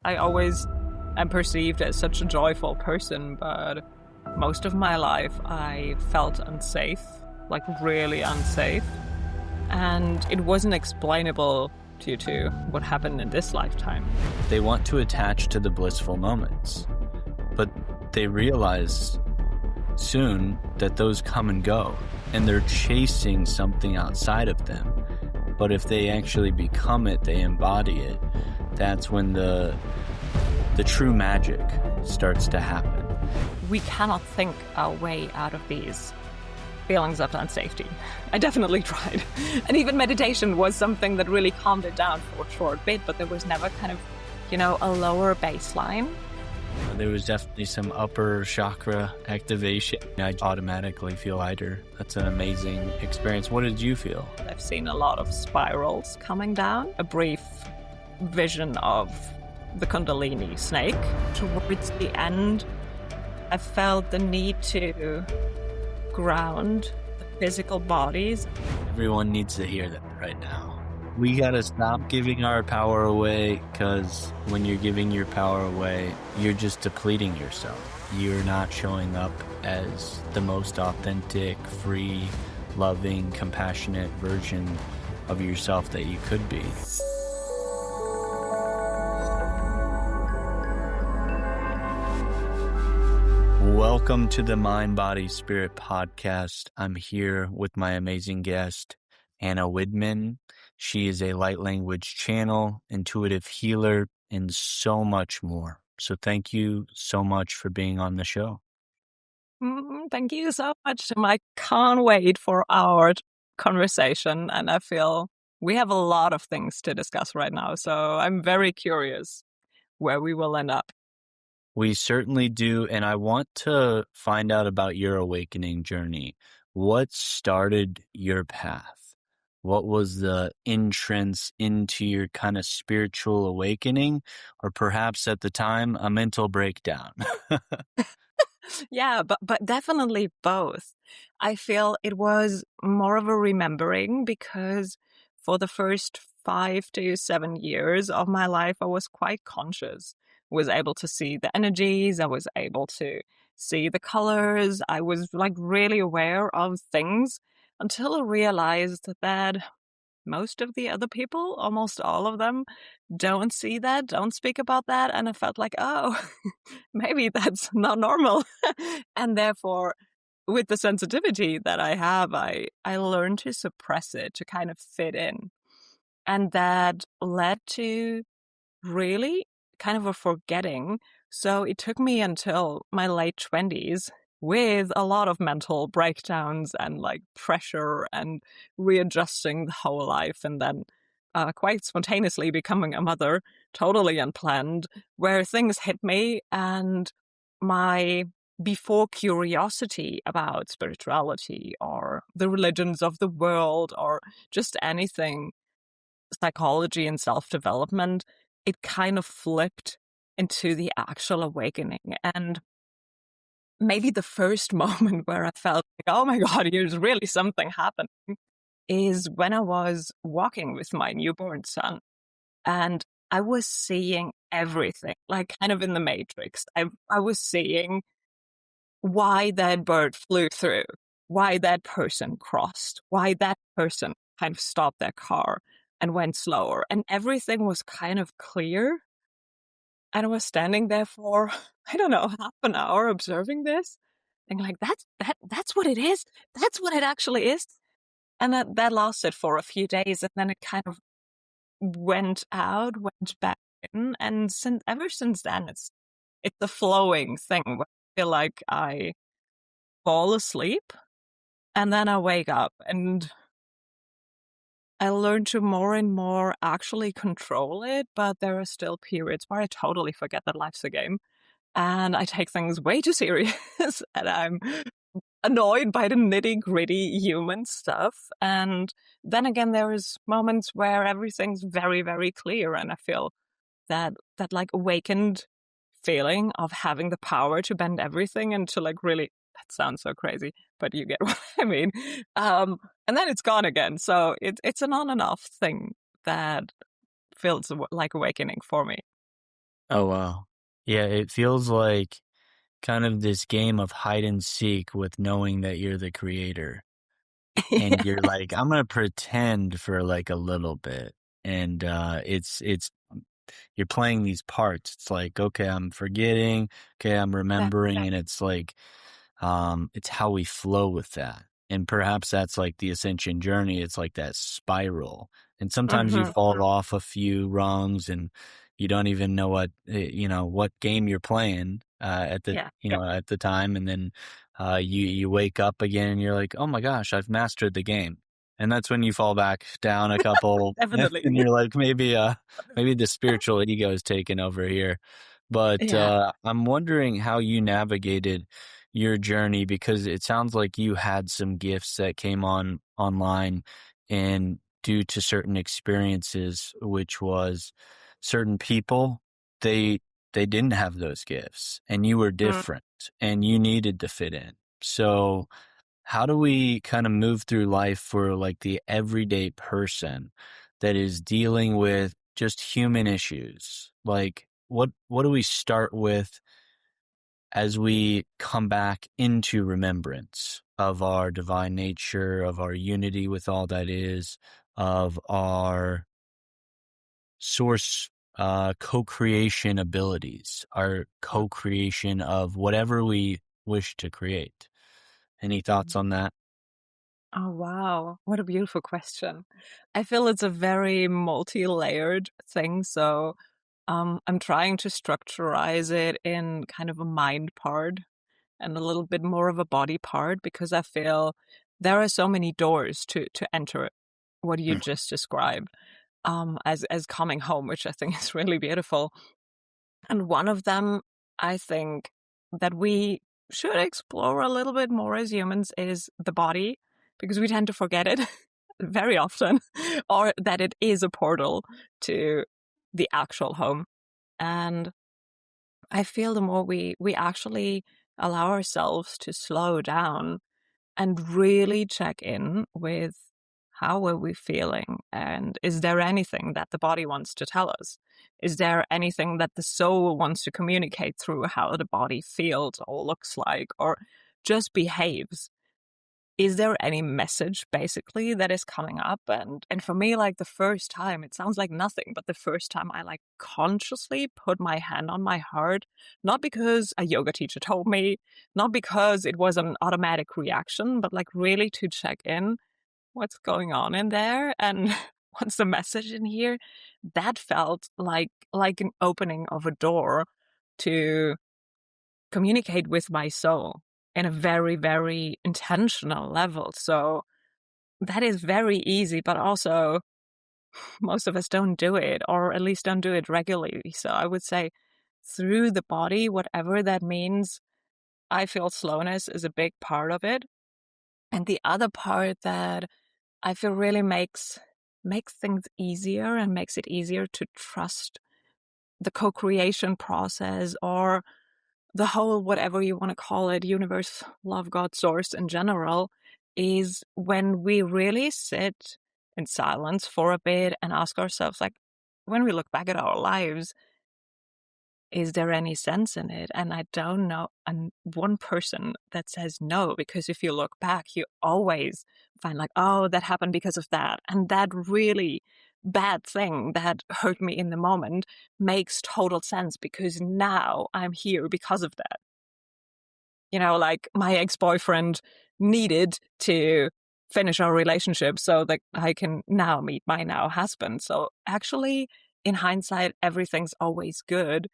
I always am perceived as such a joyful person, but most of my life I felt unsafe, like really unsafe. And it wasn't explainable due to what happened in this lifetime. They want to attach to the blissful moments, but they realize soon that those come and go, and they're chasing something outside of them. But if they actually become it, they embody it, that's when the true magic starts to happen. We cannot think our way out of these feelings of unsafety. I definitely tried. And even meditation was something that really calmed it down for a short bit, but there was never kind of, a lower baseline. There was definitely some upper chakra activation. I automatically feel lighter. That's an amazing experience. What did you feel? I've seen a lot of spirals coming down. A brief vision of the Kundalini snake. Towards the end, I felt the need to ground the physical bodies. Everyone needs to hear that right now. We gotta stop giving our power away, because when you're giving your power away, you're just depleting yourself. You're not showing up as the most authentic, free, loving, compassionate version of yourself that you could be. Welcome to the Mind, Body, Spirit podcast. I'm here with my amazing guest, Anna Widmann. She is a light language channel, intuitive healer, and so much more. So thank you so much for being on the show. Thank you so much. I can't wait for our conversation, and I feel we have a lot of things to discuss right now. So I'm very curious where we will end up. We certainly do, and I want to find out about your awakening journey. What started your path? What was the entrance into your kind of spiritual awakening, or perhaps at the time, a mental breakdown? Yeah, but definitely both. I feel it was more of a remembering, because for the first 5 to 7 years of my life, I was quite conscious. Was able to see the energies. I was able to see the colors. I was like really aware of things until I realized that most of the other people, almost all of them, don't see that, don't speak about that. And I felt like, oh, maybe that's not normal. And therefore, with the sensitivity that I have, I learned to suppress it, to kind of fit in. And that led to really kind of a forgetting. So it took me until my late 20s with a lot of mental breakdowns and like pressure and readjusting the whole life, and then quite spontaneously becoming a mother, totally unplanned, where things hit me, and my before curiosity about spirituality or the religions of the world or just anything psychology and self-development, it kind of flipped into the actual awakening. And maybe the first moment where I felt like, oh my God, here's really something happening, is when I was walking with my newborn son. And I was seeing everything, like kind of in the Matrix. I was seeing why that bird flew through, why that person crossed, why that person kind of stopped their car and went slower. And everything was kind of clear. And I was standing there for, I don't know, half an hour observing this. And like, that's what it is. That's what it actually is. And that lasted for a few days. And then it kind of went back in. And ever since then, it's a flowing thing where I feel like I fall asleep and then I wake up, and I learned to more and more actually control it, but there are still periods where I totally forget that life's a game and I take things way too serious and I'm annoyed by the nitty-gritty human stuff. And then again, there is moments where everything's very, very clear, and I feel that like awakened feeling of having the power to bend everything and to like really, that sounds so crazy, but you get what I mean. And then it's gone again. So it's an on and off thing that feels like awakening for me. Oh, wow. Yeah, it feels like kind of this game of hide and seek with knowing that you're the creator. And Yeah, you're like, I'm gonna pretend for like a little bit. And it's you're playing these parts. It's like, okay, I'm forgetting, okay, I'm remembering, and exactly. it's like it's how we flow with that. And perhaps that's like the ascension journey. It's like that spiral. And sometimes you Hmm. fall off a few rungs and you don't even know what game you're playing at the, Yeah, at the time. And then you wake up again and you're like, oh my gosh, I've mastered the game. And that's when you fall back down a couple and definitely. you're like, maybe the spiritual ego is taking over here. But Yeah. I'm wondering how you navigated your journey, because it sounds like you had some gifts that came online, and due to certain experiences, which was certain people, they they didn't have those gifts and you were Mm. different and you needed to fit in. So how do we kind of move through life for like the everyday person that is dealing with just human issues? Like what do we start with as we come back into remembrance of our divine nature, of our unity with all that is, of our source co-creation abilities, our co-creation of whatever we wish to create. Any thoughts on that? Oh, wow. What a beautiful question. I feel it's a very multi-layered thing. So I'm trying to structurize it in kind of a mind part and a little bit more of a body part, because I feel there are so many doors to enter what you Mm. just described, as coming home, which I think is really beautiful. And one of them, I think, that we should explore a little bit more as humans is the body, because we tend to forget it very often, or that it is a portal to the actual home. And I feel the more we actually allow ourselves to slow down and really check in with how are we feeling, and is there anything that the body wants to tell us? Is there anything that the soul wants to communicate through how the body feels or looks like or just behaves? Is there any message basically that is coming up? And for me, like the first time, it sounds like nothing, but the first time I like consciously put my hand on my heart, not because a yoga teacher told me, not because it was an automatic reaction, but like really to check in what's going on in there and what's the message in here. That felt like an opening of a door to communicate with my soul in a very, very intentional level. So that is very easy, but also most of us don't do it, or at least don't do it regularly. So I would say through the body, whatever that means, I feel slowness is a big part of it. And the other part that I feel really makes things easier and makes it easier to trust the co-creation process, or the whole, whatever you want to call it, universe, love, God, source in general, is when we really sit in silence for a bit and ask ourselves, like, when we look back at our lives, is there any sense in it? And I don't know one person that says no, because if you look back, you always find like, oh, that happened because of that. And that really bad thing that hurt me in the moment makes total sense, because now I'm here because of that. Like my ex-boyfriend needed to finish our relationship so that I can now meet my now husband. So actually, in hindsight, everything's always good.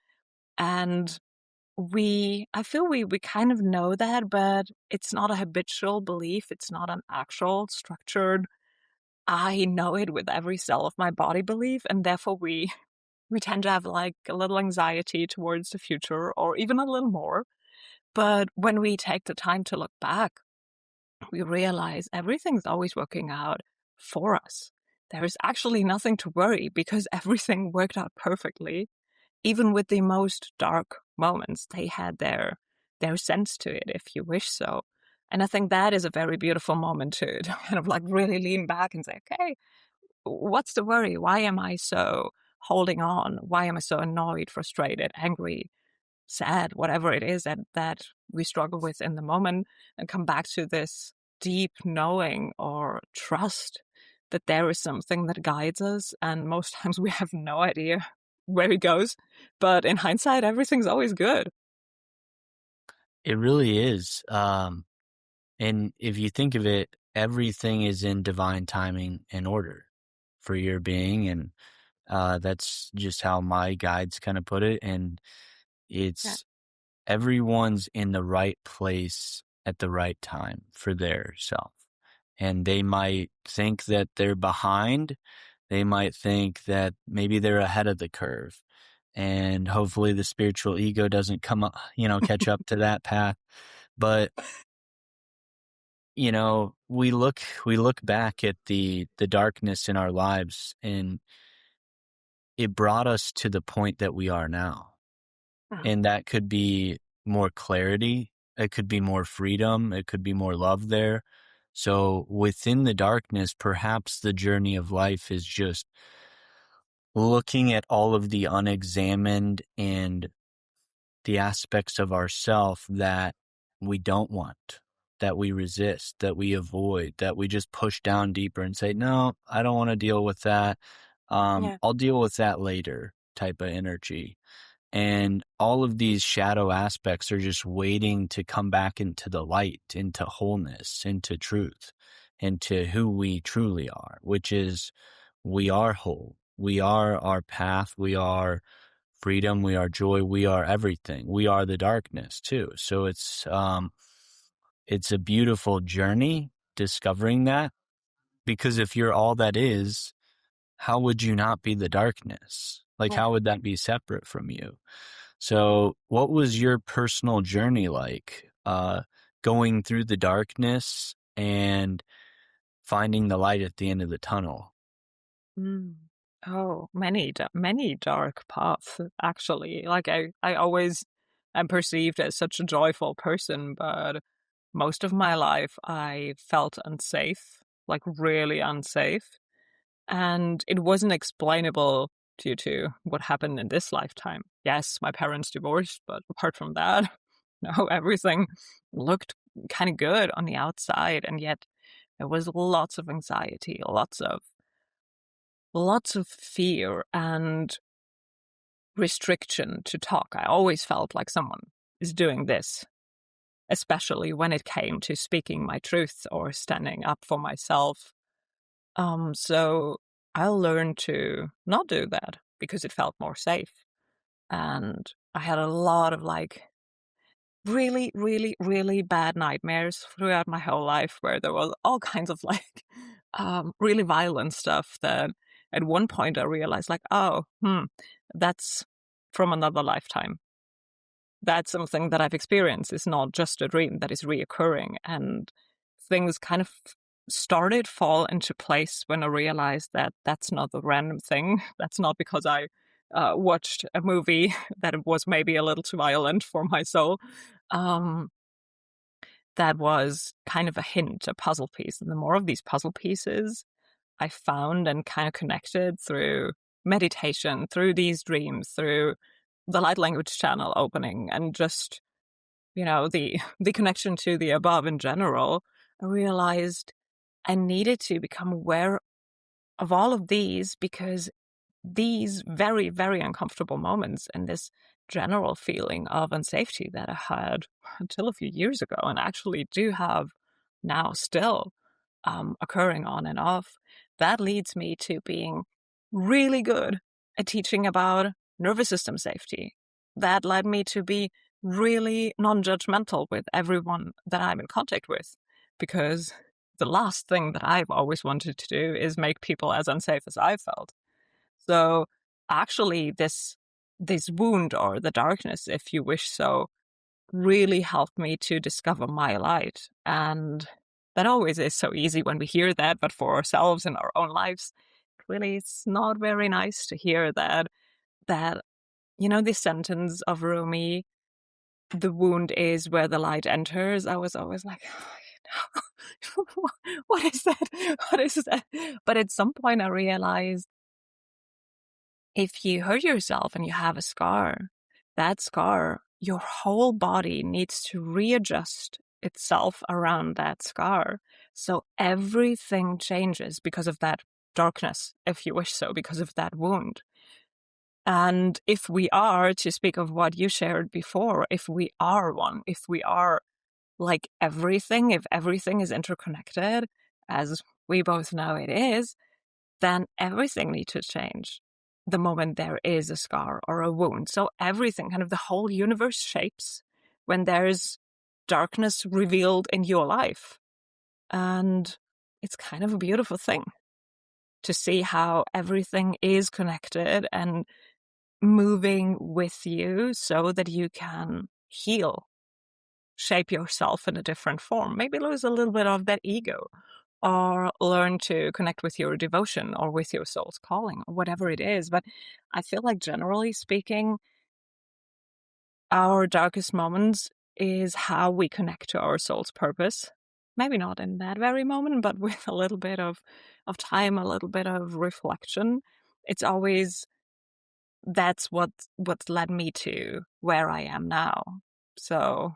And I feel we kind of know that, but it's not a habitual belief. It's not an actual structured, I know it with every cell of my body belief. And therefore we tend to have like a little anxiety towards the future, or even a little more. But when we take the time to look back, we realize everything's always working out for us. There is actually nothing to worry, because everything worked out perfectly. Even with the most dark moments, they had their sense to it, if you wish so. And I think that is a very beautiful moment to kind of like really lean back and say, okay, what's the worry? Why am I so holding on. Why am I so annoyed, frustrated, angry, sad, whatever it is that we struggle with in the moment, and come back to this deep knowing or trust that there is something that guides us. And most times we have no idea where it goes. But in hindsight, everything's always good. It really is. And if you think of it, everything is in divine timing and order for your being. And that's just how my guides kind of put it. And Yeah. it's everyone's in the right place at the right time for their self. And they might think that they're behind. They might think that maybe they're ahead of the curve. And hopefully the spiritual ego doesn't come up, catch up to that path. But we look back at the darkness in our lives, and it brought us to the point that we are now. Mhm. And that could be more clarity, it could be more freedom, it could be more love there. So within the darkness, perhaps the journey of life is just looking at all of the unexamined and the aspects of ourself that we don't want, that we resist, that we avoid, that we just push down deeper and say, no, I don't want to deal with that. Yeah. I'll deal with that later type of energy. And all of these shadow aspects are just waiting to come back into the light, into wholeness, into truth, into who we truly are, which is we are whole. We are our path. We are freedom. We are joy. We are everything. We are the darkness too. So it's a beautiful journey discovering that, because if you're all that is, how would you not be the darkness? Like, Yeah. how would that be separate from you? So what was your personal journey like, going through the darkness and finding the light at the end of the tunnel? Mm. Oh, many dark paths, actually. Like I always am perceived as such a joyful person, but most of my life I felt unsafe, like really unsafe. And it wasn't explainable due to what happened in this lifetime. Yes, my parents divorced, but apart from that, no, everything looked kind of good on the outside. And yet there was lots of anxiety, lots of fear and restriction to talk. I always felt like someone is doing this, especially when it came to speaking my truth or standing up for myself. So I learned to not do that because it felt more safe. And I had a lot of like really, really, really bad nightmares throughout my whole life where there was all kinds of like really violent stuff that at one point I realized like, oh, that's from another lifetime. That's something that I've experienced. It's not just a dream that is reoccurring. And things kind of started fall into place when I realized that that's not a random thing. That's not because I watched a movie that it was maybe a little too violent for my soul. Um, that was kind of a hint, a puzzle piece. And the more of these puzzle pieces I found and kind of connected through meditation, through these dreams, through the light language channel opening, and just the connection to the above in general, I realized I needed to become aware of all of these because these very, very uncomfortable moments and this general feeling of unsafety that I had until a few years ago and actually do have now still occurring on and off, that leads me to being really good at teaching about nervous system safety. That led me to be really non-judgmental with everyone that I'm in contact with, because the last thing that I've always wanted to do is make people as unsafe as I felt. So actually this wound or the darkness, if you wish so, really helped me to discover my light. And that always is so easy when we hear that, but for ourselves in our own lives, really it's not very nice to hear that this sentence of Rumi, the wound is where the light enters. I was always like, oh, what is that? What is that? But at some point I realized if you hurt yourself and you have a scar, that scar, your whole body needs to readjust itself around that scar. So everything changes because of that darkness, if you wish so, because of that wound. And if we are, to speak of what you shared before, if we are one, if we are like everything, if everything is interconnected, as we both know it is, then everything needs to change the moment there is a scar or a wound. So everything, kind of the whole universe shapes when there's darkness revealed in your life. And it's kind of a beautiful thing to see how everything is connected and moving with you so that you can heal, shape yourself in a different form, maybe lose a little bit of that ego, or learn to connect with your devotion or with your soul's calling or whatever it is. But I feel like, generally speaking, our darkest moments is how we connect to our soul's purpose. Maybe not in that very moment, but with a little bit of time, a little bit of reflection. It's always, that's what's led me to where I am now. So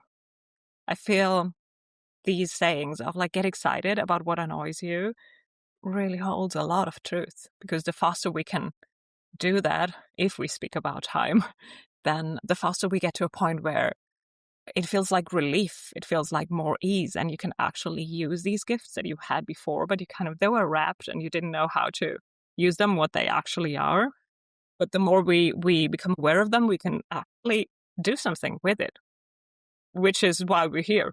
I feel these sayings of like, get excited about what annoys you, really holds a lot of truth, because the faster we can do that, if we speak about time, then the faster we get to a point where it feels like relief, it feels like more ease, and you can actually use these gifts that you had before, but they were wrapped and you didn't know how to use them, what they actually are. But the more we become aware of them, we can actually do something with it, which is why we're here.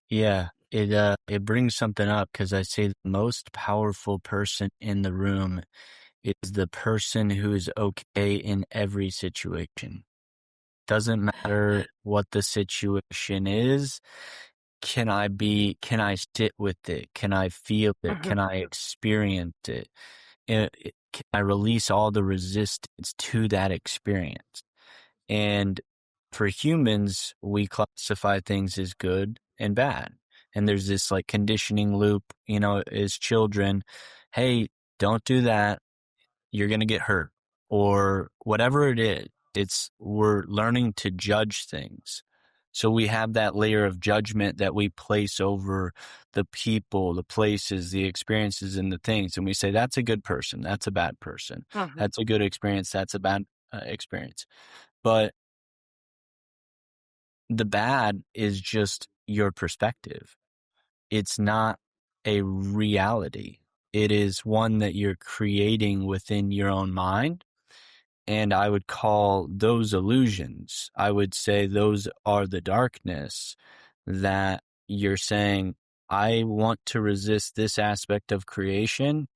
Yeah, it brings something up, because I say the most powerful person in the room is the person who is okay in every situation. Doesn't matter what the situation is. Can I sit with it? Can I feel it? Can I experience it? Can I release all the resistance to that experience? And for humans, we classify things as good and bad. And there's this like conditioning loop, as children. Hey, don't do that. You're going to get hurt, or whatever it is. We're learning to judge things. So we have that layer of judgment that we place over the people, the places, the experiences, and the things. And we say, that's a good person. That's a bad person. That's a good experience. That's a bad experience. But the bad is just your perspective. It's not a reality. It is one that you're creating within your own mind. And I would call those illusions. I would say those are the darkness that you're saying, I want to resist this aspect of creation,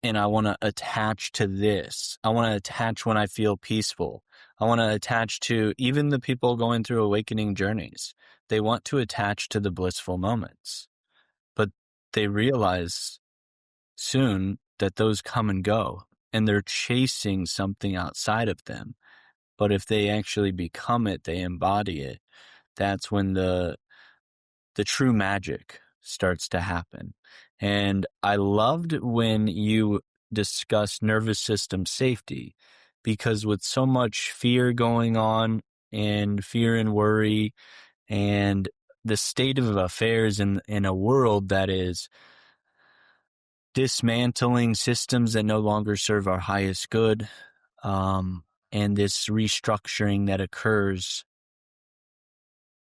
and I want to attach to this. I want to attach when I feel peaceful. I want to attach to even the people going through awakening journeys. They want to attach to the blissful moments, but they realize soon that those come and go, and they're chasing something outside of them. But if they actually become it, they embody it, that's when the true magic starts to happen. And I loved when you discussed nervous system safety, because with so much fear going on, and fear and worry, and the state of affairs in a world that is dismantling systems that no longer serve our highest good, and this restructuring that occurs,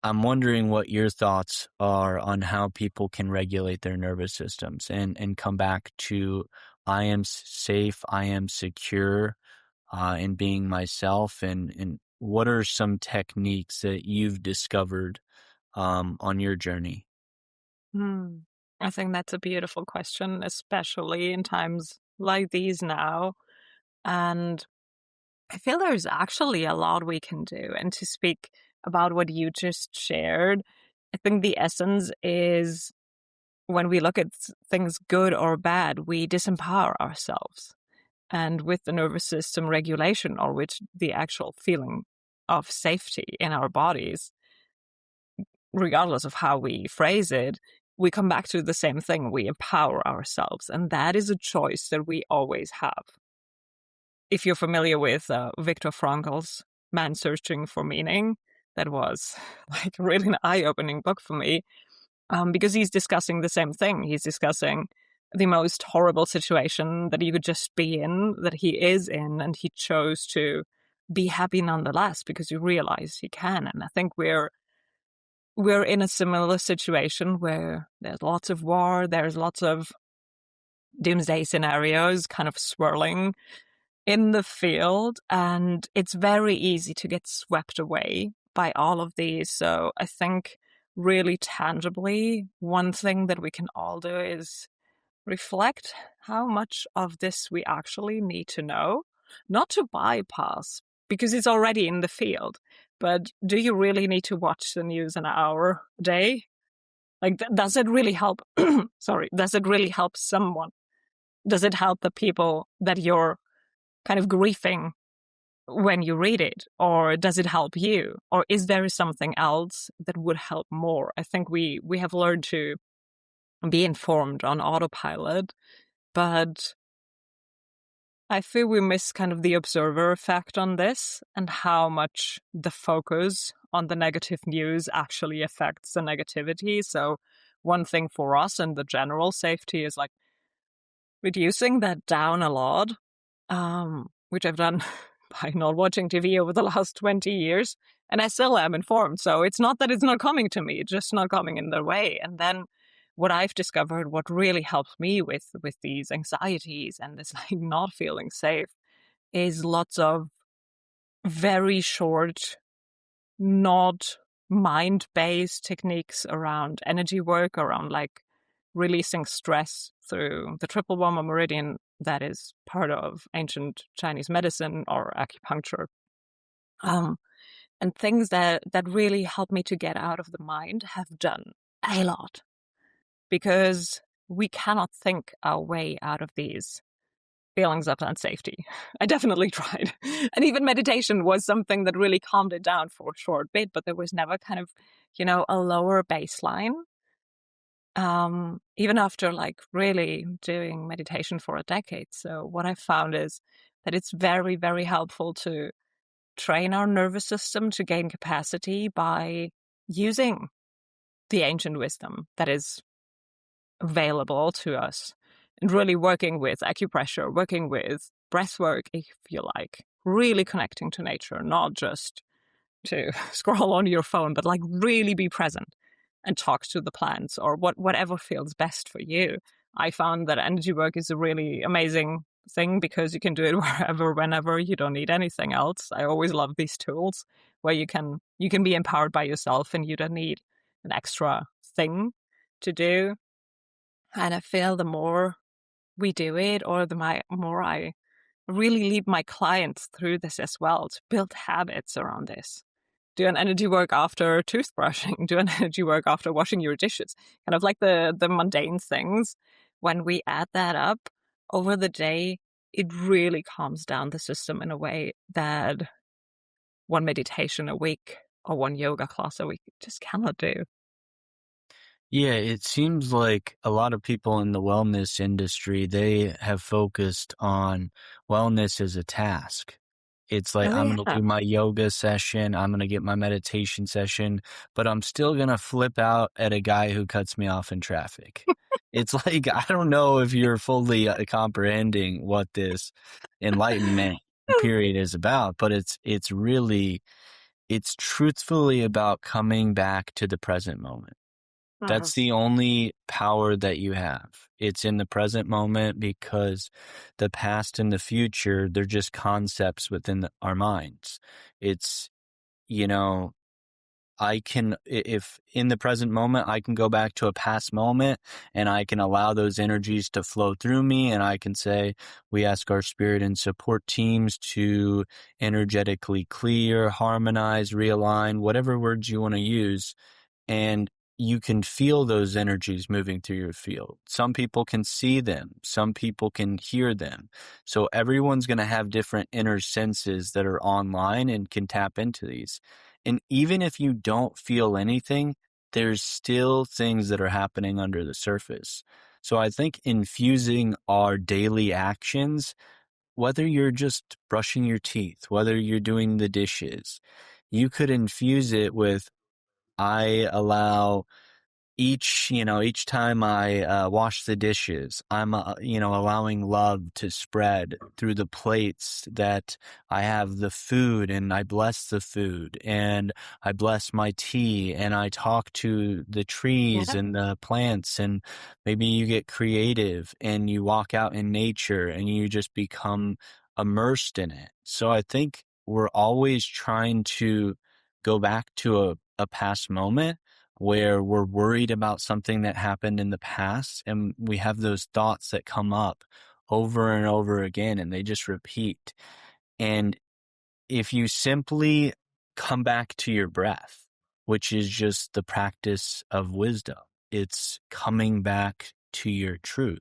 I'm wondering what your thoughts are on how people can regulate their nervous systems and come back to, I am safe, I am secure in being myself, and what are some techniques that you've discovered on your journey? I think that's a beautiful question, especially in times like these now. And I feel there's actually a lot we can do. And to speak about what you just shared, I think the essence is, when we look at things good or bad, we disempower ourselves. And with the nervous system regulation, or with the actual feeling of safety in our bodies, regardless of how we phrase it, we come back to the same thing. We empower ourselves. And that is a choice that we always have. if you're familiar with Viktor Frankl's Man Searching for Meaning, that was like really an eye-opening book for me, because he's discussing the same thing. He's discussing the most horrible situation that you could just be in, that he is in, and he chose to be happy nonetheless because you realize he can. And I think we're in a similar situation where there's lots of war, there's lots of doomsday scenarios kind of swirling in the field, and it's very easy to get swept away by all of these. So I think really tangibly, one thing that we can all do is reflect how much of this we actually need to know, not to bypass, because it's already in the field. But do you really need to watch the news an hour a day? Like, does it really help? Sorry, does it really help someone? Does it help the people that you're kind of grieving when you read it? Or does it help you? Or is there something else that would help more? I think we have learned to be informed on autopilot, but I feel we miss kind of the observer effect on this and how much the focus on the negative news actually affects the negativity. So one thing for us and the general safety is like reducing that down a lot, which I've done by not watching TV over the last 20 years. And I still am informed. So it's not that it's not coming to me, it's just not coming in the way. And then what I've discovered, what really helps me with these anxieties and this like not feeling safe, is lots of very short, not mind-based techniques around energy work, around like releasing stress through the triple womb meridian that is part of ancient Chinese medicine or acupuncture. And things that really help me to get out of the mind have done a lot, because we cannot think our way out of these feelings of unsafety. I definitely tried. And even meditation was something that really calmed it down for a short bit, but there was never kind of, a lower baseline. Even after like really doing meditation for a decade. So what I found is that it's very, very helpful to train our nervous system to gain capacity by using the ancient wisdom that is available to us, and really working with acupressure, working with breath work, if you like, really connecting to nature, not just to scroll on your phone, but like really be present and talk to the plants or whatever feels best for you. I found that energy work is a really amazing thing because you can do it wherever, whenever. You don't need anything else. I always love these tools where you can be empowered by yourself and you don't need an extra thing to do. And I feel the more we do it, or the more I really lead my clients through this as well, to build habits around this. Do an energy work after toothbrushing, do an energy work after washing your dishes. Kind of like the mundane things. When we add that up over the day, it really calms down the system in a way that one meditation a week or one yoga class a week just cannot do. Yeah, it seems like a lot of people in the wellness industry, they have focused on wellness as a task. It's like, I'm going to do my yoga session, I'm going to get my meditation session, but I'm still going to flip out at a guy who cuts me off in traffic. It's like, I don't know if you're fully comprehending what this enlightenment period is about, but it's truthfully about coming back to the present moment. That's the only power that you have. It's in the present moment, because the past and the future, they're just concepts within our minds. It's, if in the present moment, I can go back to a past moment and I can allow those energies to flow through me. And I can say, we ask our spirit and support teams to energetically clear, harmonize, realign, whatever words you want to use. And you can feel those energies moving through your field. Some people can see them. Some people can hear them. So everyone's going to have different inner senses that are online and can tap into these. And even if you don't feel anything, there's still things that are happening under the surface. So I think infusing our daily actions whether you're just brushing your teeth, whether you're doing the dishes, you could infuse it with, I allow each time I wash the dishes, I'm, allowing love to spread through the plates that I have the food, and I bless the food, and I bless my tea, and I talk to the trees Yeah. and the plants, and maybe you get creative and you walk out in nature and you just become immersed in it. So I think we're always trying to go back to a past moment where we're worried about something that happened in the past, and we have those thoughts that come up over and over again, and they just repeat. And if you simply come back to your breath, which is just the practice of wisdom, it's coming back to your truth.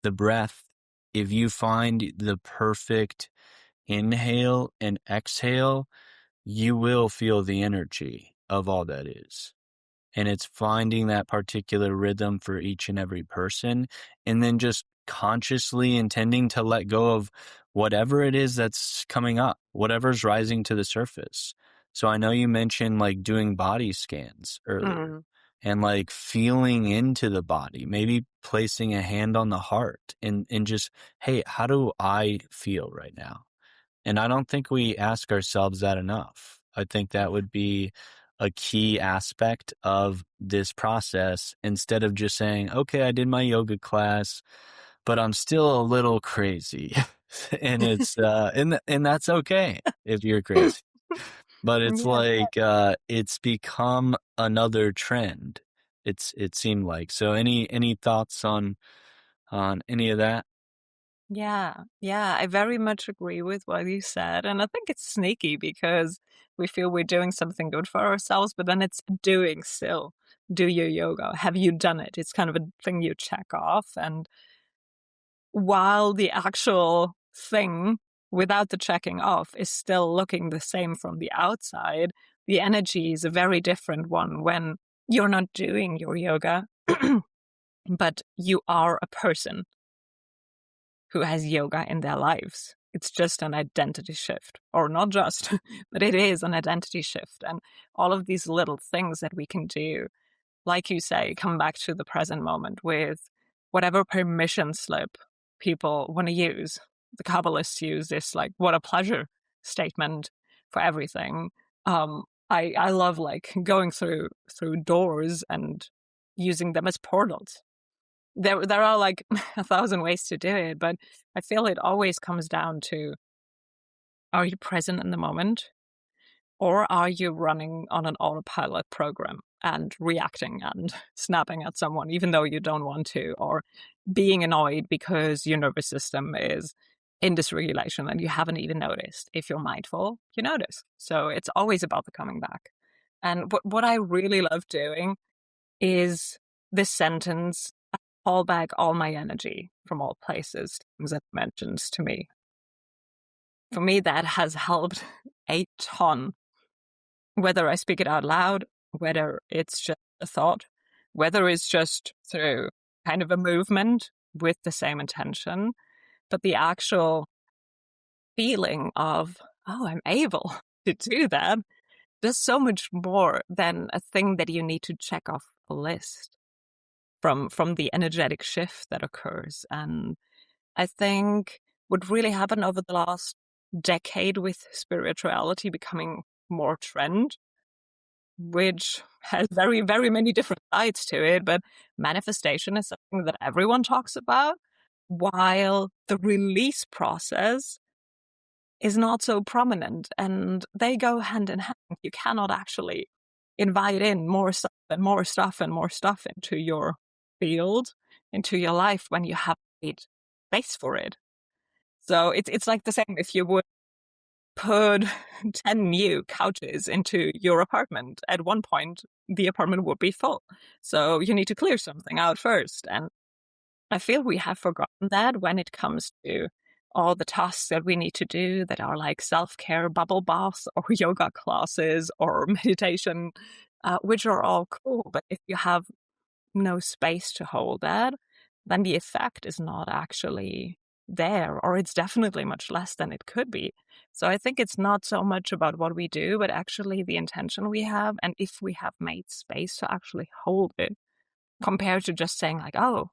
The breath, if you find the perfect inhale and exhale, you will feel the energy of all that is. And it's finding that particular rhythm for each and every person, and then just consciously intending to let go of whatever it is that's coming up, whatever's rising to the surface. So I know you mentioned like doing body scans earlier and like feeling into the body, maybe placing a hand on the heart and just, hey, how do I feel right now? And I don't think we ask ourselves that enough. I think that would be a key aspect of this process, instead of just saying, okay, I did my yoga class, but I'm still a little crazy. And it's, and that's okay if you're crazy, but it's Yeah. like, it's become another trend. It seemed like. So any thoughts on any of that? Yeah, yeah, I very much agree with what you said. And I think it's sneaky because we feel we're doing something good for ourselves, but then it's doing still. Do your yoga. Have you done it? It's kind of a thing you check off. And while the actual thing without the checking off is still looking the same from the outside, the energy is a very different one when you're not doing your yoga, but you are a person who has yoga in their lives. It's just an identity shift, or not just, but it is an identity shift. And all of these little things that we can do, like you say, come back to the present moment with whatever permission slip people want to use. The Kabbalists use this like, what a pleasure statement for everything. I love like going through doors and using them as portals. There are like 1,000 ways to do it, but I feel it always comes down to, are you present in the moment, or are you running on an autopilot program and reacting and snapping at someone even though you don't want to, or being annoyed because your nervous system is in dysregulation and you haven't even noticed? If you're mindful, you notice. So it's always about the coming back. And what I really love doing is this sentence: call back all my energy from all places, things that mentions to me. For me, that has helped a ton, whether I speak it out loud, whether it's just a thought, whether it's just through kind of a movement with the same intention, but the actual feeling of, oh, I'm able to do that, there's so much more than a thing that you need to check off a list from the energetic shift that occurs. And I think what really happened over the last decade with spirituality becoming more trend, which has very, very many different sides to it, but manifestation is something that everyone talks about, while the release process is not so prominent, and they go hand in hand. You cannot actually invite in more stuff and more stuff and more stuff into your field, into your life, when you have made space for it. So it's like the same if you would put 10 new couches into your apartment. At one point, the apartment would be full. So you need to clear something out first. And I feel we have forgotten that when it comes to all the tasks that we need to do that are like self-care bubble baths or yoga classes or meditation, which are all cool. But if you have no space to hold that, then the effect is not actually there, or it's definitely much less than it could be. So I think it's not so much about what we do, but actually the intention we have, and if we have made space to actually hold it, compared to just saying like, oh,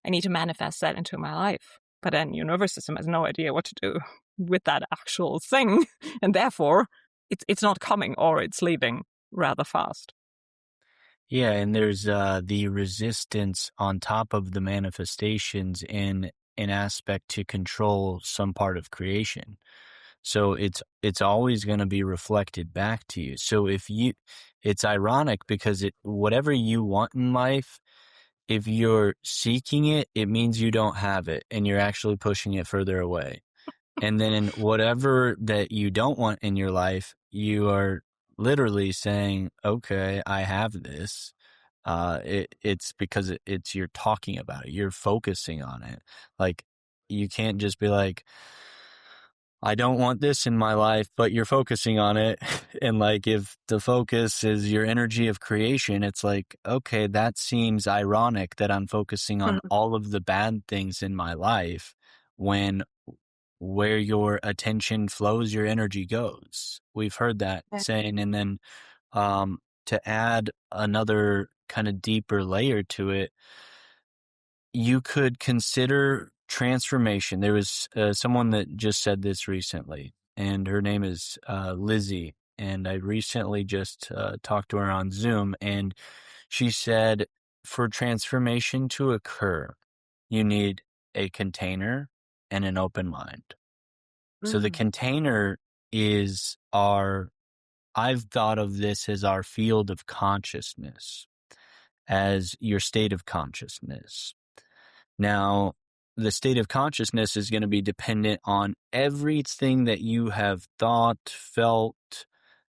I need to manifest that into my life. But then your nervous system has no idea what to do with that actual thing. And therefore, it's not coming, or it's leaving rather fast. Yeah, and there's the resistance on top of the manifestations in an aspect to control some part of creation. So it's always going to be reflected back to you. So it's ironic because whatever you want in life, if you're seeking it, it means you don't have it and you're actually pushing it further away. And then whatever that you don't want in your life, you are literally saying, okay, I have this. It's because it's you're talking about it. You're focusing on it. Like, you can't just be like, I don't want this in my life, but you're focusing on it. And like, if the focus is your energy of creation, it's like, okay, that seems ironic that I'm focusing on all of the bad things in my life when where your attention flows, your energy goes. We've heard that saying. And then to add another kind of deeper layer to it, you could consider transformation. There was someone that just said this recently, and her name is Lizzie. And I recently just talked to her on Zoom, and she said for transformation to occur, you need a container and an open mind. So the container is I've thought of this as our field of consciousness, as your state of consciousness. Now, the state of consciousness is going to be dependent on everything that you have thought, felt,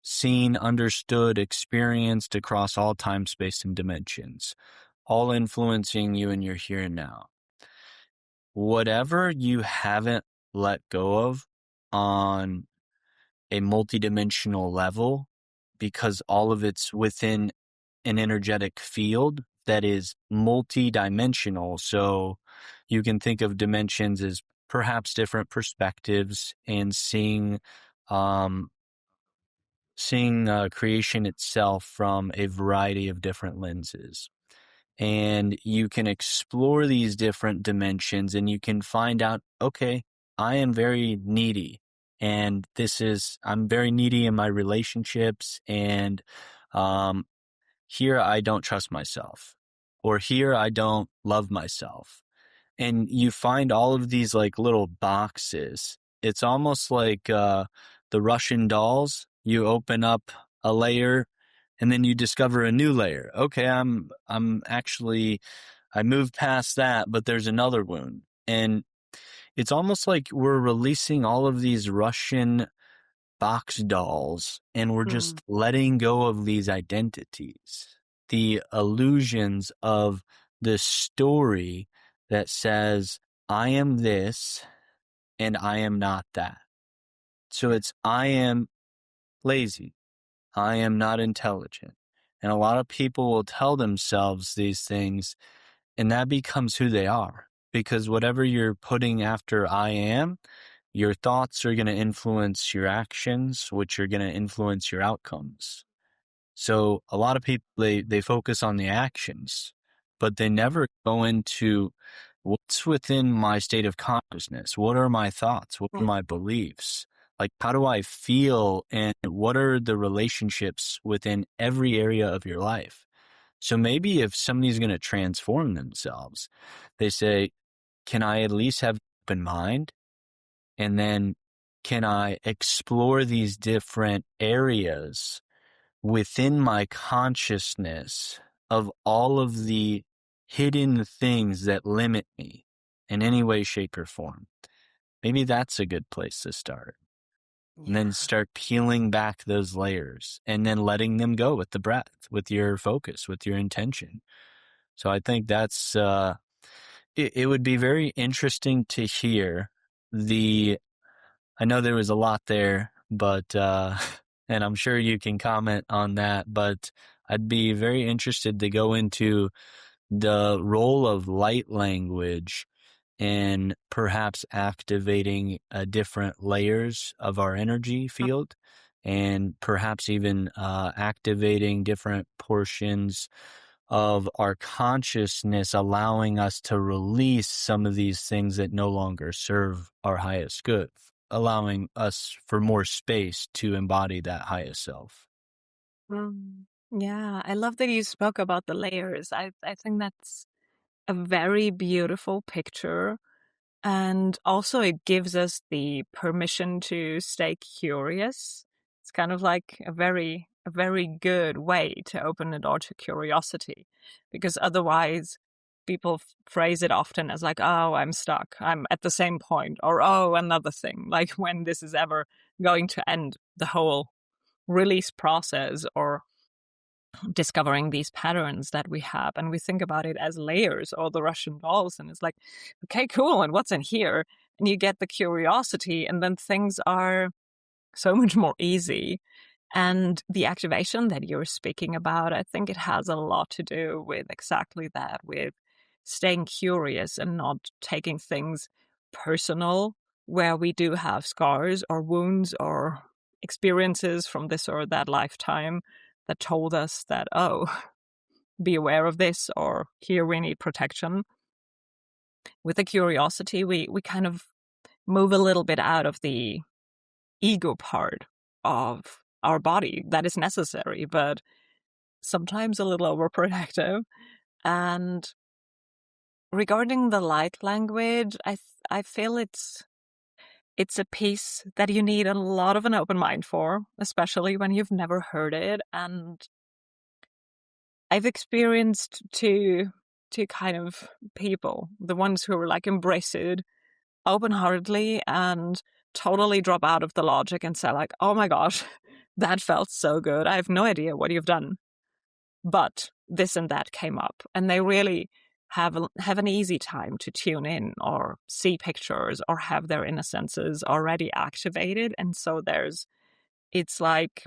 seen, understood, experienced across all time, space, and dimensions, all influencing you in your here and now. Whatever you haven't let go of on a multidimensional level, because all of it's within an energetic field that is multidimensional. So you can think of dimensions as perhaps different perspectives, and seeing creation itself from a variety of different lenses. And you can explore these different dimensions, and you can find out, okay, I am very needy, and I'm very needy in my relationships, and here I don't trust myself, or here I don't love myself. And you find all of these like little boxes. It's almost like the Russian dolls. You open up a layer and then you discover a new layer. Okay, I moved past that, but there's another wound. And it's almost like we're releasing all of these Russian box dolls, and we're just letting go of these identities, the illusions of the story that says, I am this and I am not that. So it's, I am lazy, I am not intelligent. And a lot of people will tell themselves these things, and that becomes who they are. Because whatever you're putting after I am, your thoughts are going to influence your actions, which are going to influence your outcomes. So a lot of people, they focus on the actions, but they never go into what's within my state of consciousness. What are my thoughts? What are my beliefs? Like, how do I feel? And what are the relationships within every area of your life? So maybe if somebody's going to transform themselves, they say, can I at least have an open mind? And then can I explore these different areas within my consciousness of all of the hidden things that limit me in any way, shape, or form? Maybe that's a good place to start. And then start peeling back those layers and then letting them go with the breath, with your focus, with your intention. So I think that's, it would be very interesting to hear I know there was a lot there, but, and I'm sure you can comment on that, but I'd be very interested to go into the role of light language and perhaps activating different layers of our energy field, and perhaps even activating different portions of our consciousness, allowing us to release some of these things that no longer serve our highest good, allowing us for more space to embody that highest self. Yeah, I love that you spoke about the layers. I think that's a very beautiful picture. And also, it gives us the permission to stay curious. It's kind of like a very good way to open the door to curiosity, because otherwise, people phrase it often as like, "Oh, I'm stuck. I'm at the same point," or "Oh, another thing." Like when this is ever going to end, the whole release process or discovering these patterns that we have, and we think about it as layers or the Russian dolls, and it's like, okay, cool, and what's in here? And you get the curiosity, and then things are so much more easy. And the activation that you're speaking about, I think it has a lot to do with exactly that, with staying curious and not taking things personal, where we do have scars or wounds or experiences from this or that lifetime that told us that, oh, be aware of this, or here we need protection. With the curiosity, we kind of move a little bit out of the ego part of our body that is necessary, but sometimes a little overprotective. And regarding the light language, I feel it's a piece that you need a lot of an open mind for, especially when you've never heard it. And I've experienced two kind of people, the ones who were like embrace it open-heartedly and totally drop out of the logic and say like, oh my gosh, that felt so good. I have no idea what you've done, but this and that came up. And they really have an easy time to tune in or see pictures or have their inner senses already activated. And so it's like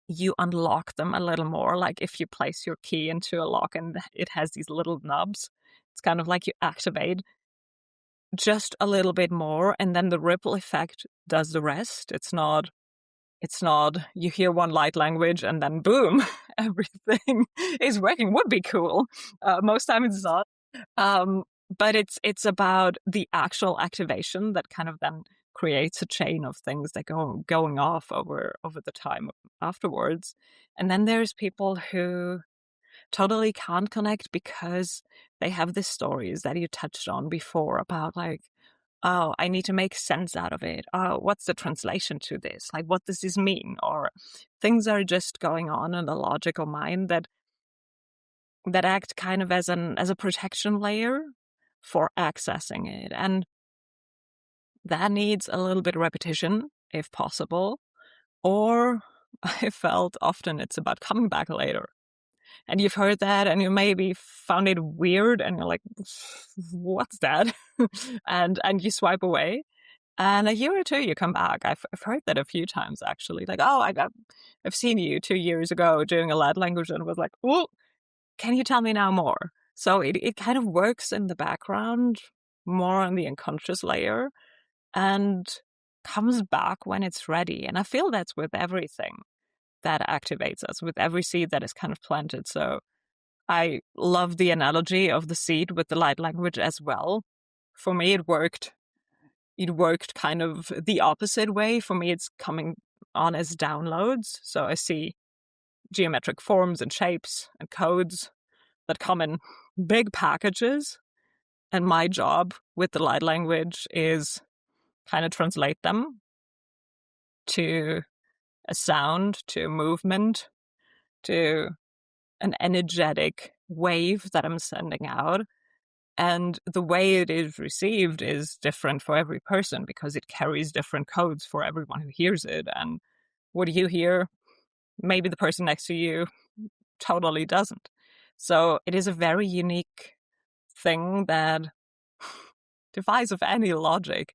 you unlock them a little more. Like if you place your key into a lock and it has these little knobs, it's kind of like you activate just a little bit more, and then the ripple effect does the rest. It's not you hear one light language and then boom, everything is working. Would be cool. Most time it's not. But it's about the actual activation that kind of then creates a chain of things that going off over the time afterwards. And then there's people who totally can't connect because they have these stories that you touched on before about like, oh, I need to make sense out of it. Oh, what's the translation to this? Like, what does this mean? Or things are just going on in the logical mind that act kind of as a protection layer for accessing it. And that needs a little bit of repetition, if possible. Or I felt often it's about coming back later. And you've heard that and you maybe found it weird and you're like, what's that? and you swipe away. And a year or two, you come back. I've heard that a few times, actually. Like, oh, I've seen you 2 years ago doing a light language and was like, oh, can you tell me now more? So it kind of works in the background, more on the unconscious layer, and comes back when it's ready. And I feel that's with everything that activates us, with every seed that is kind of planted. So I love the analogy of the seed with the light language as well. For me, it worked. It worked kind of the opposite way. For me, it's coming on as downloads. So I see geometric forms and shapes and codes that come in big packages. And my job with the light language is kind of translate them to a sound, to a movement, to an energetic wave that I'm sending out. And the way it is received is different for every person because it carries different codes for everyone who hears it. And what you hear, maybe the person next to you totally doesn't. So it is a very unique thing that defies of any logic.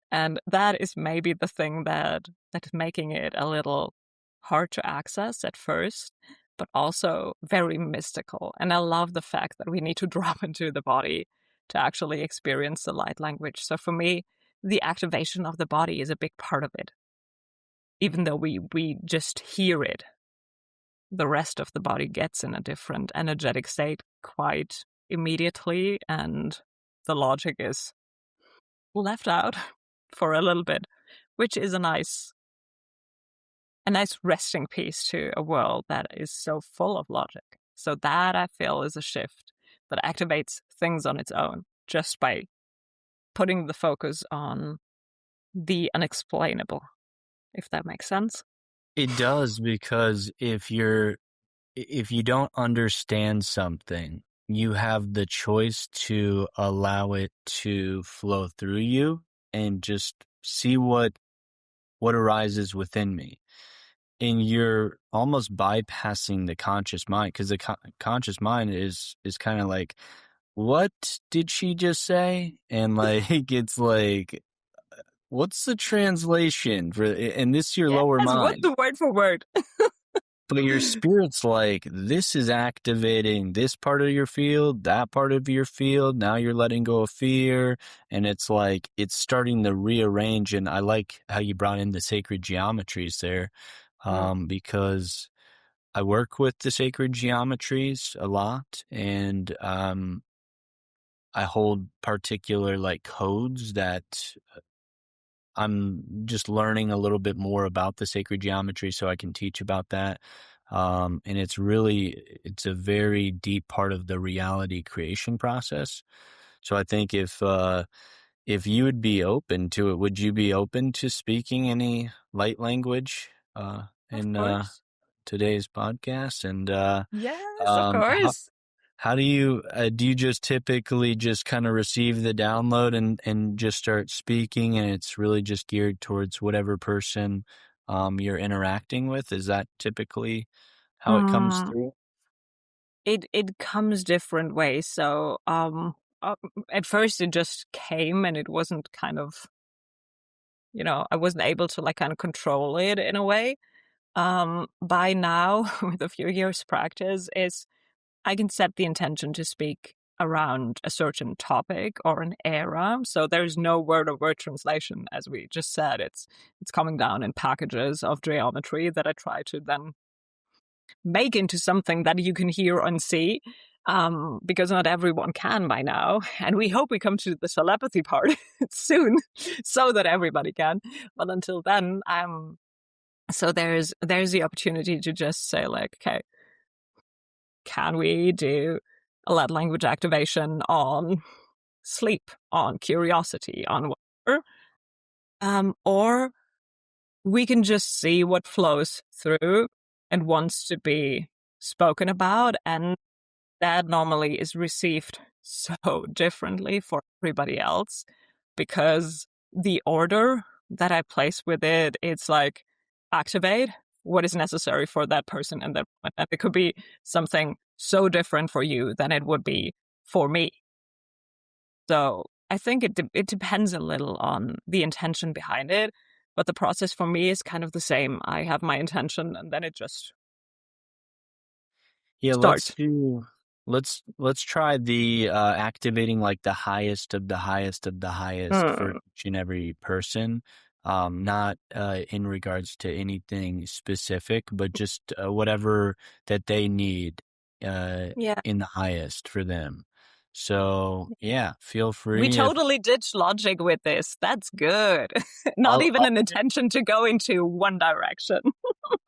And that is maybe the thing that is making it a little hard to access at first, but also very mystical. And I love the fact that we need to drop into the body to actually experience the light language. So for me, the activation of the body is a big part of it. Even though we just hear it, the rest of the body gets in a different energetic state quite immediately, and the logic is left out for a little bit, which is a nice resting piece to a world that is so full of logic. So that, I feel, is a shift that activates things on its own just by putting the focus on the unexplainable, if that makes sense. It does, because if you don't understand something, you have the choice to allow it to flow through you and just see what arises within me. And you're almost bypassing the conscious mind, because the conscious mind is kind of like, what did she just say? And like, it's like, what's the translation for, and this is your Yes, lower what's mind. the word for word? But your spirit's like, this is activating this part of your field, that part of your field. Now you're letting go of fear. And it's like, it's starting to rearrange. And I like how you brought in the sacred geometries there, because I work with the sacred geometries a lot. And I hold particular like codes that I'm just learning a little bit more about the sacred geometry so I can teach about that. And it's a very deep part of the reality creation process. So I think if you would be open to it, would you be open to speaking any light language Of in course. today's podcast? And Yes, of course. how do you just typically just kind of receive the download and just start speaking, and it's really just geared towards whatever person you're interacting with? Is that typically how it comes Mm, through? it comes different ways. So at first it just came, and it wasn't kind of, I wasn't able to like kind of control it in a way. By now, with a few years practice, is I can set the intention to speak around a certain topic or an era. So there's no word or word translation, as we just said. It's coming down in packages of geometry that I try to then make into something that you can hear and see. Because not everyone can by now. And we hope we come to the telepathy part soon so that everybody can. But until then, so there's the opportunity to just say like, okay, can we do a lead language activation on sleep, on curiosity, on whatever? Or we can just see what flows through and wants to be spoken about. And that normally is received so differently for everybody else, because the order that I place with it, it's like activate what is necessary for that person and that moment. And it could be something so different for you than it would be for me. So I think it depends a little on the intention behind it, but the process for me is kind of the same. I have my intention, and then it just Yeah, starts. let's try the activating like the highest of the highest of the highest for each and every person. Not in regards to anything specific, but just whatever that they need Yeah. in the highest for them. So yeah, feel We free if totally ditched logic with this. That's good. Not even I'll an intention to go into one direction.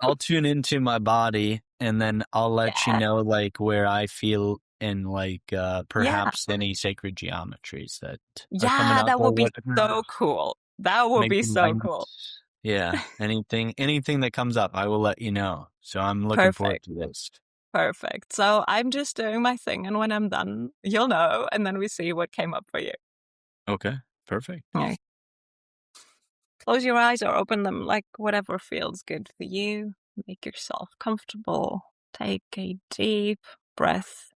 I'll tune into my body, and then I'll let you Yeah. know like where I feel in like Yeah. perhaps any sacred geometries that are coming Yeah, up, that or would be what so cool. That would make be the so light. cool. Yeah, anything that comes up, I will let you know. So I'm looking forward Perfect. to this. Perfect. So I'm just doing my thing, and when I'm done, you'll know, and then we see what came up for you. Okay, perfect. Okay. Close your eyes or open them, like whatever feels good for you. Make yourself comfortable. Take a deep breath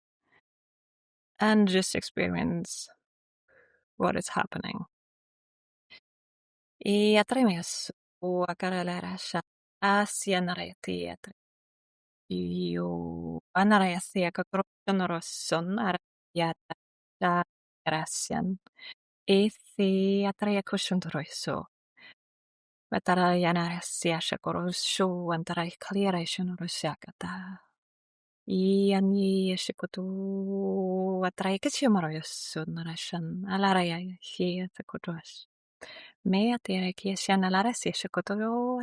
and just experience what is happening. Iatremes uakarelerasha asianaretiatre. You anarayasia kakrosonoroson arayata Gracian. Ithi atraya kushundroiso. Vetara yanarasia shakoroshu antara clear shunorosyakata. Iani shikutu atraya kachimoroyosu narashan alaraya hi atakotos. Me atire kieshan alarasia shakoto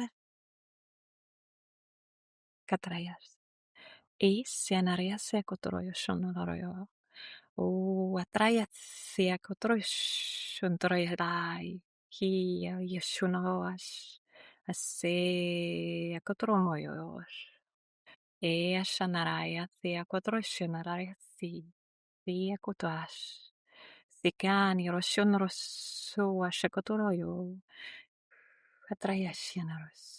katrayas. Isianaria sekotoroyo shonoroyo. O atraya sekotoroyo shonoroyo dai. Hi yeshunosh. Ase akotoromoyosh. E shanaraya se akotoroyo shonaraya si. Si akotosh. Sikani roshonorosu ashakotoroyo. Atraya shanaros.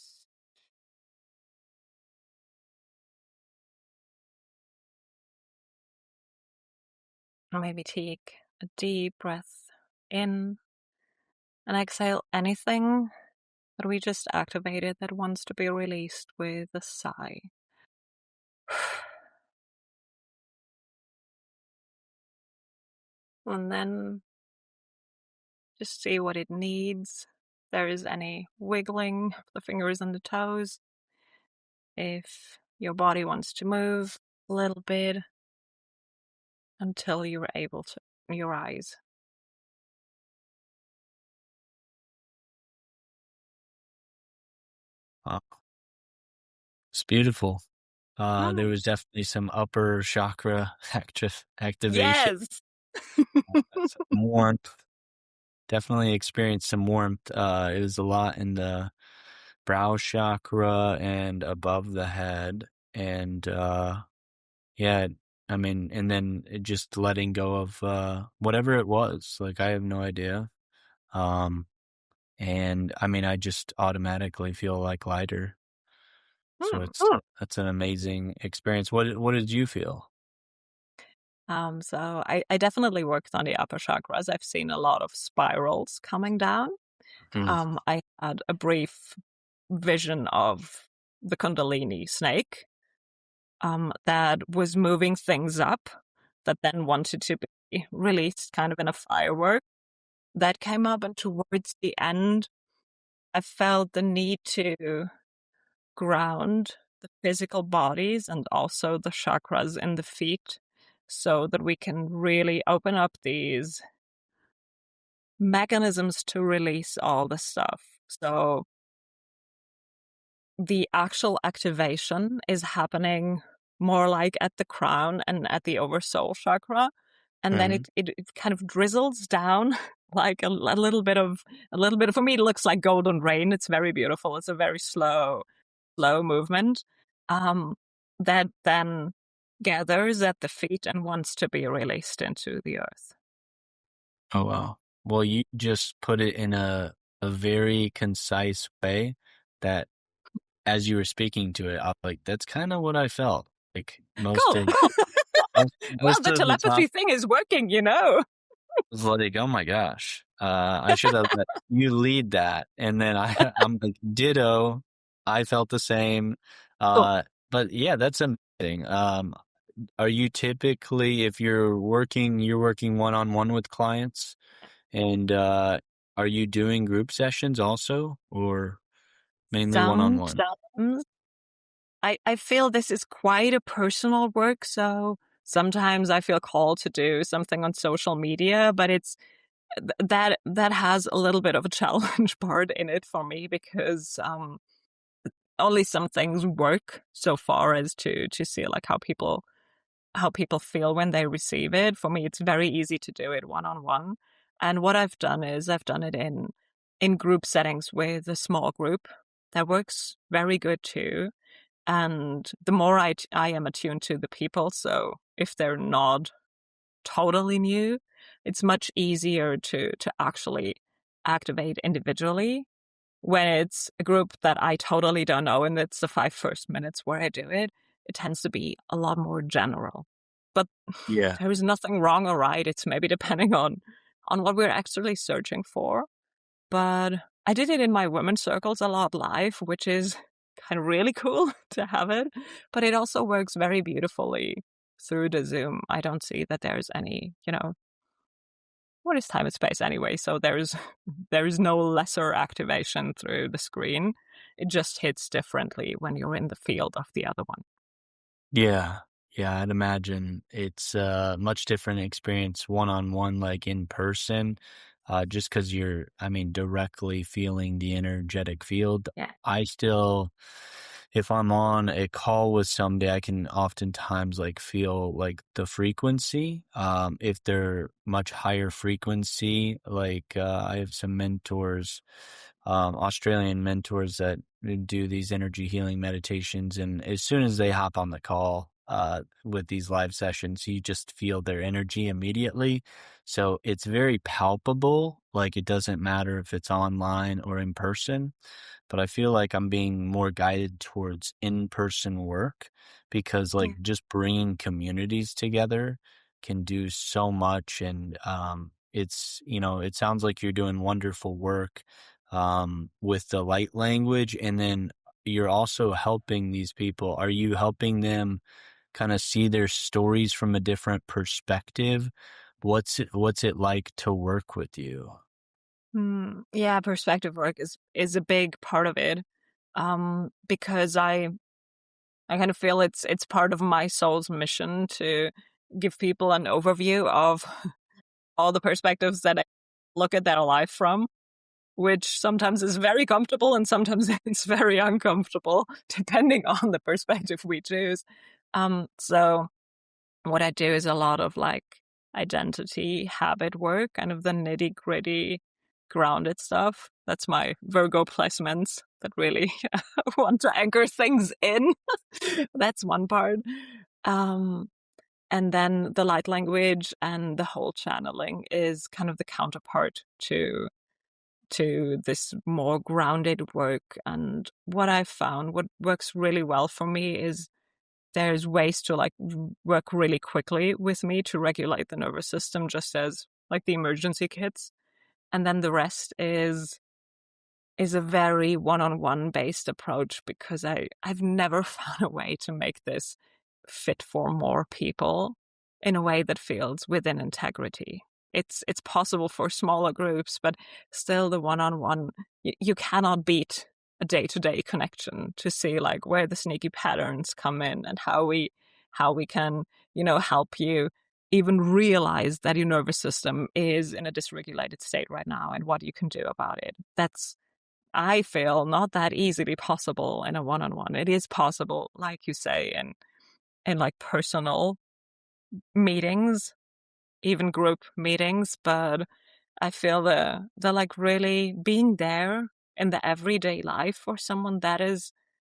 Maybe take a deep breath in and exhale anything that we just activated that wants to be released with a sigh. And then just see what it needs. If there is any wiggling of the fingers and the toes. If your body wants to move a little bit until you're able to open your eyes. Wow. It's beautiful. There Oh, was definitely some upper chakra activation, yes. some warmth. Definitely experienced some warmth. It was a lot in the brow chakra and above the head. And yeah, I mean, and then just letting go of whatever it was. Like, I have no idea. And I mean, I just automatically feel like lighter. So that's an amazing experience. What did you feel? So I definitely worked on the upper chakras. I've seen a lot of spirals coming down. Mm. I had a brief vision of the Kundalini snake that was moving things up that then wanted to be released kind of in a firework. That came up, and towards the end, I felt the need to ground the physical bodies and also the chakras in the feet so that we can really open up these mechanisms to release all the stuff. So the actual activation is happening more like at the crown and at the oversoul chakra. And then Mhm. it kind of drizzles down like a little bit of for me it looks like golden rain. It's very beautiful. It's a very slow movement that then gathers at the feet and wants to be released into the earth. Oh, wow. Well, you just put it in a very concise way that as you were speaking to it, I was like, that's kind of what I felt. Like Cool. Well, most the of the time telepathy thing is working, you know. I was like, oh my gosh, I should have let you lead that. And then I'm like, ditto. I felt the same. Cool. But yeah, that's amazing. Are you typically, if you're working one-on-one with clients? And are you doing group sessions also, or mainly one-on-one? Sometimes I feel this is quite a personal work, so sometimes I feel called to do something on social media, but it's that has a little bit of a challenge part in it for me because only some things work so far as to see like how people feel when they receive it. For me, it's very easy to do it one on one. And what I've done is I've done it in group settings with a small group. That works very good too. And the more I am attuned to the people, so if they're not totally new, it's much easier to actually activate individually. When it's a group that I totally don't know and it's the 5 first minutes where I do it, it tends to be a lot more general. But Yeah. there is nothing wrong or right. It's maybe depending on what we're actually searching for. But I did it in my women's circles a lot live, which is kind of really cool to have it. But it also works very beautifully through the Zoom. I don't see that there's any, what is time and space anyway? So there's no lesser activation through the screen. It just hits differently when you're in the field of the other one. Yeah. Yeah, I'd imagine it's a much different experience one-on-one, like in person, just because you're, I mean, directly feeling the energetic field. Yeah. I still, if I'm on a call with somebody, I can oftentimes like feel like the frequency. If they're much higher frequency, like I have some mentors, Australian mentors that do these energy healing meditations. And as soon as they hop on the call with these live sessions, you just feel their energy immediately. So it's very palpable. Like it doesn't matter if it's online or in person, but I feel like I'm being more guided towards in-person work because like Yeah. just bringing communities together can do so much. And it's, it sounds like you're doing wonderful work with the light language, and then you're also helping these people. Are you helping them kind of see their stories from a different perspective? What's it like to work with you? Yeah, perspective work is a big part of it. Because I kind of feel it's part of my soul's mission to give people an overview of all the perspectives that I look at their life from, which sometimes is very comfortable and sometimes it's very uncomfortable, depending on the perspective we choose. So what I do is a lot of like identity habit work, kind of the nitty gritty grounded stuff. That's my Virgo placements that really want to anchor things in. That's one part. Um, and then the light language and the whole channeling is kind of the counterpart to this more grounded work. And what I've found, what works really well for me is there's ways to like work really quickly with me to regulate the nervous system, just as like the emergency kits. And then the rest is a very one-on-one based approach because I've never found a way to make this fit for more people in a way that feels within integrity. It's possible for smaller groups, but still the one-on-one, you cannot beat a day-to-day connection to see like where the sneaky patterns come in and how we can, help you even realize that your nervous system is in a dysregulated state right now and what you can do about it. That's, I feel, not that easily possible in a one-on-one. It is possible, like you say, in like personal meetings, even group meetings, but I feel the like really being there in the everyday life for someone, that is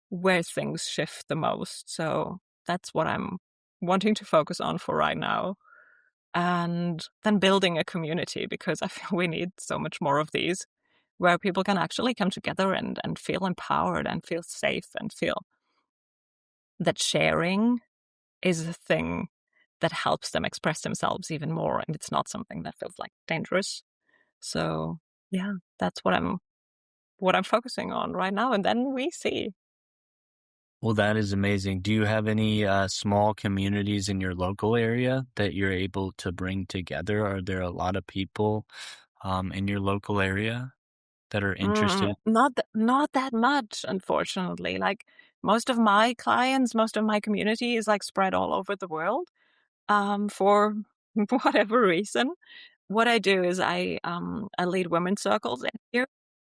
where things shift the most. So that's what I'm wanting to focus on for right now. And then building a community, because I feel we need so much more of these where people can actually come together and feel empowered and feel safe and feel that sharing is a thing that helps them express themselves even more, and it's not something that feels like dangerous. So yeah, that's what I'm focusing on right now, and then we see. Well, that is amazing. Do you have any small communities in your local area that you're able to bring together? Are there a lot of people in your local area that are interested? Not that much, unfortunately. Like most of my clients, most of my community is like spread all over the world. For whatever reason, what I do is I lead women's circles in here,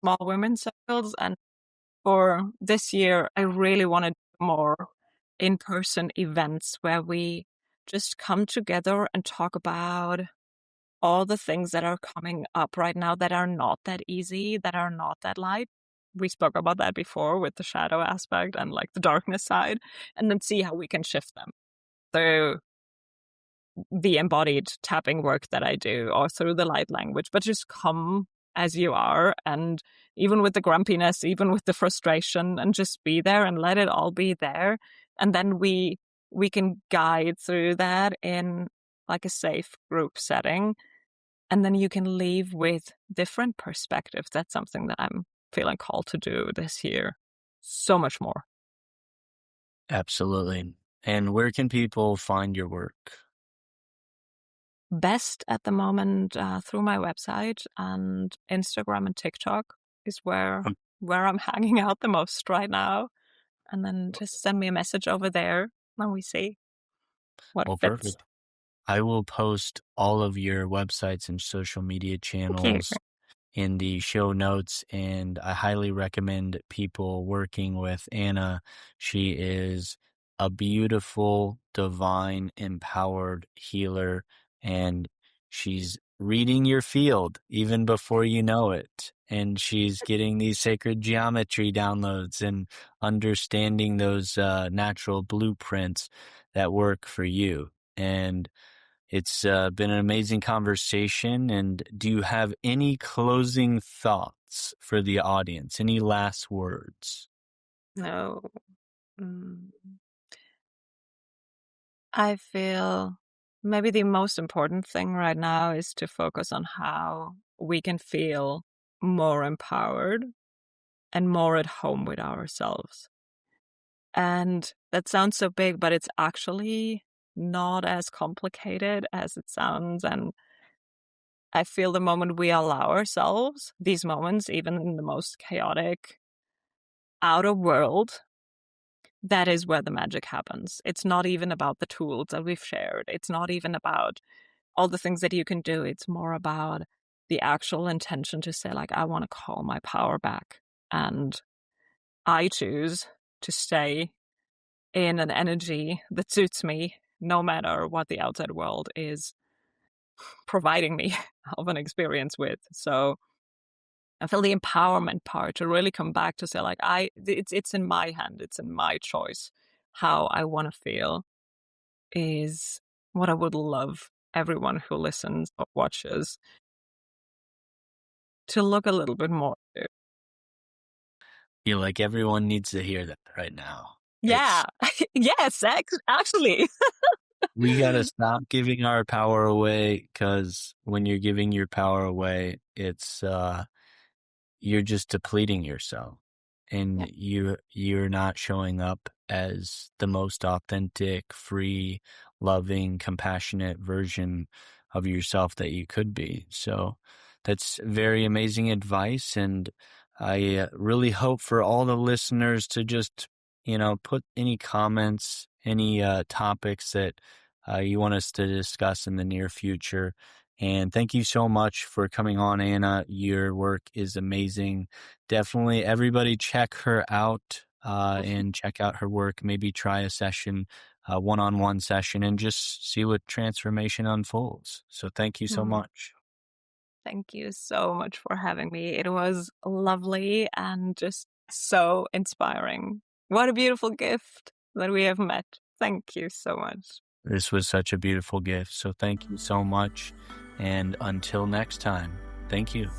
small women's circles, and for this year, I really want to do more in-person events where we just come together and talk about all the things that are coming up right now that are not that easy, that are not that light. We spoke about that before with the shadow aspect and like the darkness side, and then see how we can shift them through the embodied tapping work that I do or through the light language, but just come as you are. And even with the grumpiness, even with the frustration, and just be there and let it all be there. And then we can guide through that in like a safe group setting. And then you can leave with different perspectives. That's something that I'm feeling called to do this year. So much more. Absolutely. And where can people find your work? best at the moment through my website, and Instagram and TikTok is where I'm hanging out the most right now. And then just send me a message over there and we see what Well, fits. perfect. I will post all of your websites and social media Thank you. channels in the show notes, and I highly recommend people working with Anna. She is a beautiful, divine, empowered healer, and she's reading your field even before you know it. And she's getting these sacred geometry downloads and understanding those natural blueprints that work for you. And it's been an amazing conversation. And do you have any closing thoughts for the audience? Any last words? No. I feel maybe the most important thing right now is to focus on how we can feel more empowered and more at home with ourselves. And that sounds so big, but it's actually not as complicated as it sounds. And I feel the moment we allow ourselves these moments, even in the most chaotic outer world, that is where the magic happens. It's not even about the tools that we've shared. It's not even about all the things that you can do. It's more about the actual intention to say, like, I want to call my power back. And I choose to stay in an energy that suits me, no matter what the outside world is providing me of an experience with. So I feel the empowerment part to really come back to say, like, it's in my hand, it's in my choice. How I want to feel is what I would love everyone who listens or watches to look a little bit more to. Feel like everyone needs to hear that right now. Yeah. Yes, actually. We got to stop giving our power away, because when you're giving your power away, it's you're just depleting yourself, and you're not showing up as the most authentic, free, loving, compassionate version of yourself that you could be. So that's very amazing advice, and I really hope for all the listeners to just put any comments, any topics that you want us to discuss in the near future. And thank you so much for coming on, Anna. Your work is amazing. Definitely everybody check her out and check out her work. Maybe try a session, one-on-one session, and just see what transformation unfolds. So thank you so much. Thank you so much for having me. It was lovely and just so inspiring. What a beautiful gift that we have met. Thank you so much. This was such a beautiful gift. So thank you so much. And until next time, thank you.